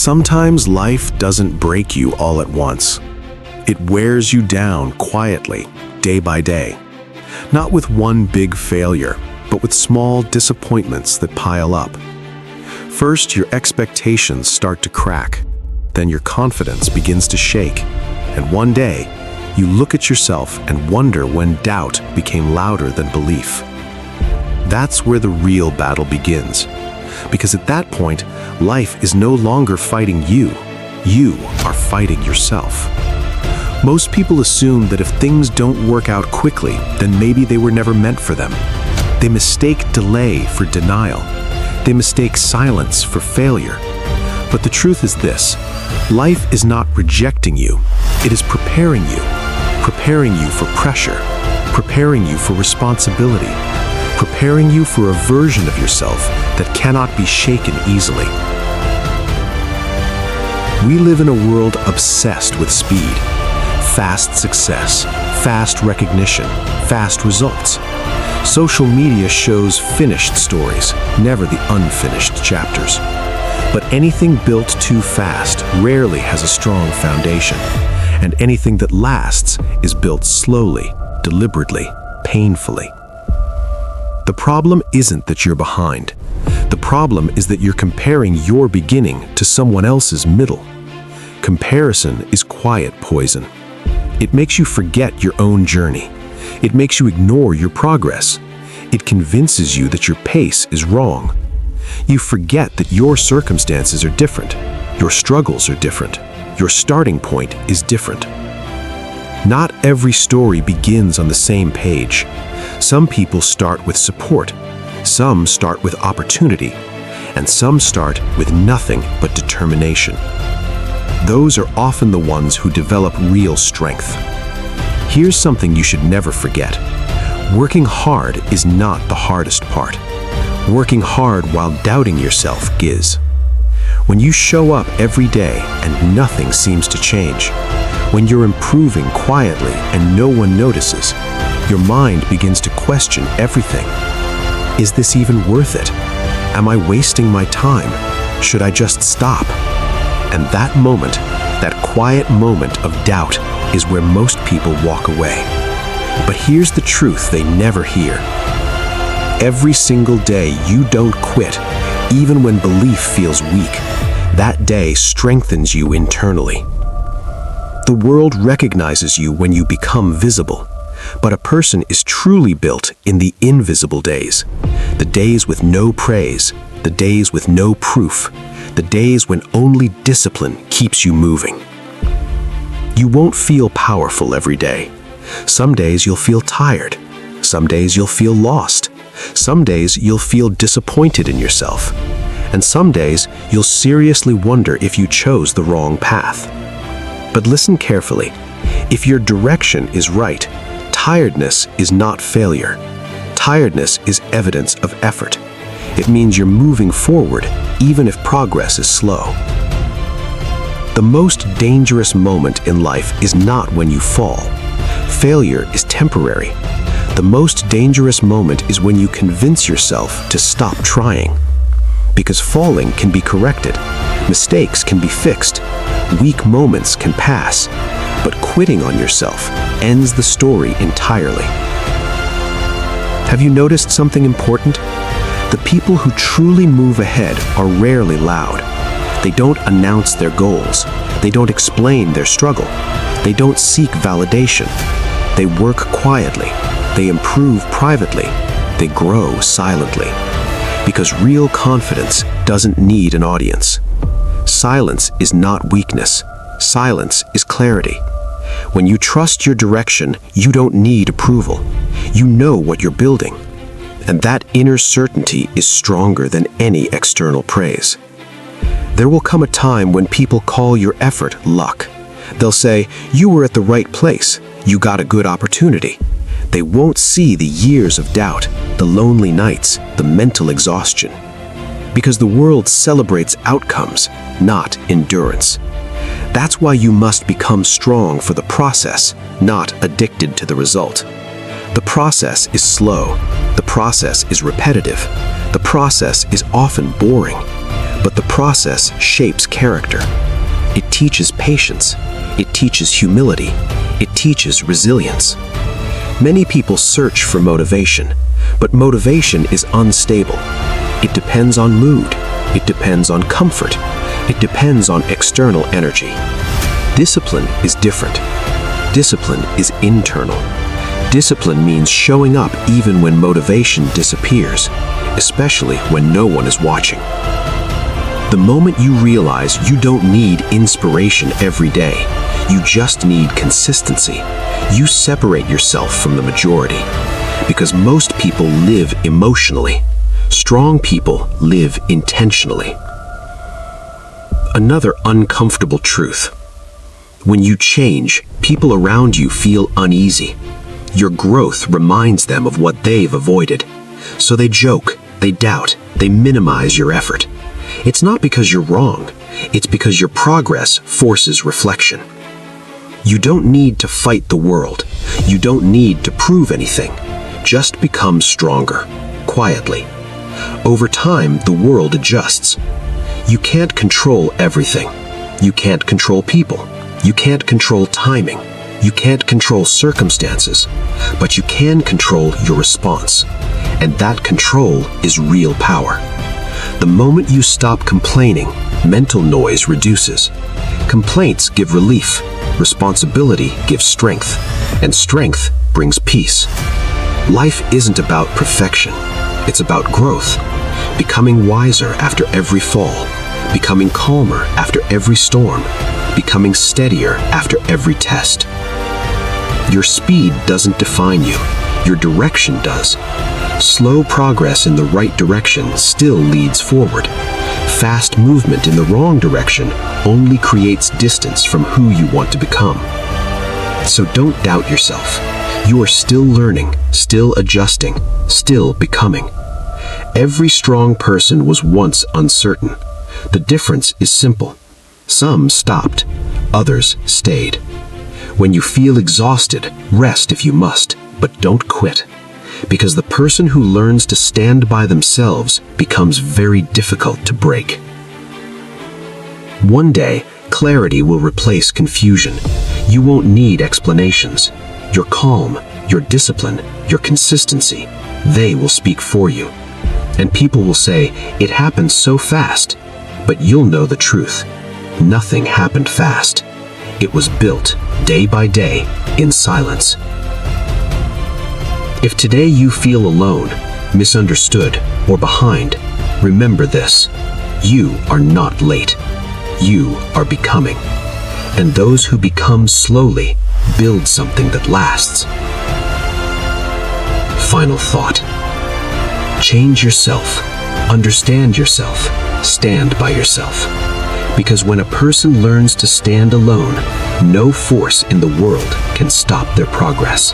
Sometimes life doesn't break you all at once. It wears you down quietly, day by day. Not with one big failure, but with small disappointments that pile up. First, your expectations start to crack. Then your confidence begins to shake. And one day, you look at yourself and wonder when doubt became louder than belief. That's where the real battle begins. Because at that point, life is no longer fighting you. You are fighting yourself. Most people assume that if things don't work out quickly, then maybe they were never meant for them. They mistake delay for denial. They mistake silence for failure. But the truth is this: life is not rejecting you. It is preparing you for pressure, preparing you for responsibility, preparing you for a version of yourself that cannot be shaken easily. We live in a world obsessed with speed. Fast success, fast recognition, fast results. Social media shows finished stories, never the unfinished chapters. But anything built too fast rarely has a strong foundation, and anything that lasts is built slowly, deliberately, painfully. The problem isn't that you're behind. The problem is that you're comparing your beginning to someone else's middle. Comparison is quiet poison. It makes you forget your own journey. It makes you ignore your progress. It convinces you that your pace is wrong. You forget that your circumstances are different. Your struggles are different. Your starting point is different. Not every story begins on the same page. Some people start with support. Some start with opportunity. And some start with nothing but determination. Those are often the ones who develop real strength. Here's something you should never forget. Working hard is not the hardest part. Working hard while doubting yourself is. When you show up every day and nothing seems to change, when you're improving quietly and no one notices, your mind begins to question everything. Is this even worth it? Am I wasting my time? Should I just stop? And that moment, that quiet moment of doubt, is where most people walk away. But here's the truth they never hear. Every single day you don't quit, even when belief feels weak, that day strengthens you internally. The world recognizes you when you become visible, but a person is truly built in the invisible days. The days with no praise, the days with no proof, the days when only discipline keeps you moving. You won't feel powerful every day. Some days you'll feel tired. Some days you'll feel lost. Some days you'll feel disappointed in yourself. And some days you'll seriously wonder if you chose the wrong path. But listen carefully. If your direction is right, tiredness is not failure. Tiredness is evidence of effort. It means you're moving forward, even if progress is slow. The most dangerous moment in life is not when you fall. Failure is temporary. The most dangerous moment is when you convince yourself to stop trying. Because falling can be corrected, mistakes can be fixed, weak moments can pass, but quitting on yourself ends the story entirely. Have you noticed something important? The people who truly move ahead are rarely loud. They don't announce their goals. They don't explain their struggle. They don't seek validation. They work quietly. They improve privately. They grow silently. Because real confidence doesn't need an audience. Silence is not weakness. Silence is clarity. When you trust your direction, you don't need approval. You know what you're building. And that inner certainty is stronger than any external praise. There will come a time when people call your effort luck. They'll say, you were at the right place, you got a good opportunity. They won't see the years of doubt, the lonely nights, the mental exhaustion. Because the world celebrates outcomes, not endurance. That's why you must become strong for the process, not addicted to the result. The process is slow. The process is repetitive. The process is often boring. But the process shapes character. It teaches patience. It teaches humility. It teaches resilience. Many people search for motivation, but motivation is unstable. It depends on mood. It depends on comfort. It depends on external energy. Discipline is different. Discipline is internal. Discipline means showing up even when motivation disappears, especially when no one is watching. The moment you realize you don't need inspiration every day, you just need consistency, you separate yourself from the majority. Because most people live emotionally. Strong people live intentionally. Another uncomfortable truth. When you change, people around you feel uneasy. Your growth reminds them of what they've avoided. So they joke, they doubt, they minimize your effort. It's not because you're wrong. It's because your progress forces reflection. You don't need to fight the world. You don't need to prove anything. Just become stronger, quietly. Over time, the world adjusts. You can't control everything. You can't control people. You can't control timing. You can't control circumstances. But you can control your response. And that control is real power. The moment you stop complaining, mental noise reduces. Complaints give relief. Responsibility gives strength. And strength brings peace. Life isn't about perfection. It's about growth. Becoming wiser after every fall. Becoming calmer after every storm. Becoming steadier after every test. Your speed doesn't define you. Your direction does. Slow progress in the right direction still leads forward. Fast movement in the wrong direction only creates distance from who you want to become. So don't doubt yourself. You are still learning, still adjusting, still becoming. Every strong person was once uncertain. The difference is simple. Some stopped, others stayed. When you feel exhausted, rest if you must, but don't quit. Because the person who learns to stand by themselves becomes very difficult to break. One day, clarity will replace confusion. You won't need explanations. Your calm, your discipline, your consistency, they will speak for you. And people will say, it happened so fast. But you'll know the truth. Nothing happened fast. It was built, day by day, in silence. If today you feel alone, misunderstood, or behind, remember this. You are not late. You are becoming. And those who become slowly build something that lasts. Final thought. Change yourself. Understand yourself. Stand by yourself. Because when a person learns to stand alone, no force in the world can stop their progress.